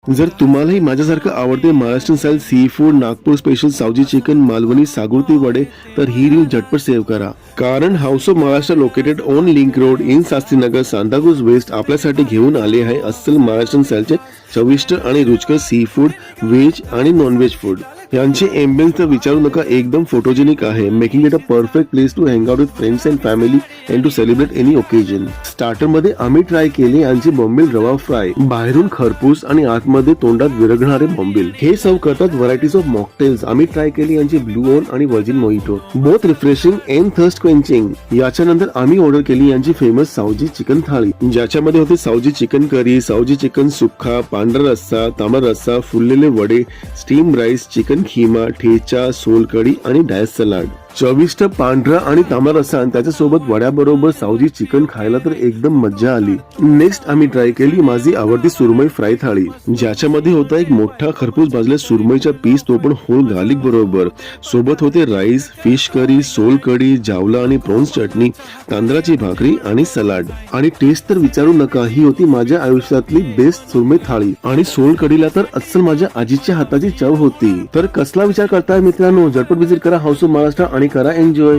जर तुम्हालाही माझ्यासारखं आवडते Maharashtrian style seafood, Nagpur special Saoji chicken, Malvani sagoti vade, तर ही रील झटपट सेव्ह करा. कारण house of Maharashtra located on link road in Shastrinagar, Santacruz west आपल्यासाठी घेऊन आले आहे अस्सल महाराष्ट्रीयन स्टाईलचे चविष्ट आणि रुचकर सी फूड, व्हेज आणि नॉन व्हेज फूड. यांचे एम्बियन्स तर विचारू नका, एकदम फोटोजेनिक आहे, making it a perfect place to hang out with friends and family and to celebrate any occasion. Starter मध्ये आम्ही ट्राय केले यांची बॉम्बिल रवा फ्राय, बाहेरून खरपूस आणि आतमध्ये तोंडात विरघणारे बॉम्बिल. हे सर्व करतात व्हरायटीज ऑफ मॉकटेल्स. आम्ही ट्राय केली यांची ब्लू ऑन आणि virgin mojito, both refreshing and thirst quenching. याच्यानंतर आम्ही ऑर्डर केली यांची फेमस सावजी चिकन थाळी, ज्याच्यामध्ये होते Saoji chicken curry, Saoji chicken सुक्का, पांढरा रस्सा, तांबडा रस्सा, फुललेले वडे, स्टीम राईस, चिकन खिमा, ठेचा, सोलकढी आणि डायस सलाड. चविष्ट पांढरा आणि तांबडा रस्सा आणि त्याच्यासोबत वड्याबरोबर सावजी चिकन खायला तर एकदम मज्जा आली. नेक्स्ट आम्ही ट्राय केली माझी आवडती सुरमई फ्राय थाळी, ज्याच्यामध्ये होता एक मोठा खरपूस भाजलेला सुरमईचा पीस, तो पण होल गार्लिक बरोबर. सोबत होते राईस, फिश करी, सोलकढी, जावला आणि प्रॉन्स चटणी, तांदळाची भाकरी आणि सलाड. आणि टेस्ट तर विचारू नका, ही होती माझ्या आयुष्यातली बेस्ट सुरमई थाळी. आणि सोलकढीला तर अस्सल माझ्या आजीच्या हाताची चव होती. तर कसला विचार करताय मित्रांनो, झटपट विजिट करा हाऊस ऑफ महाराष्ट्र आणि करा एन्जॉय.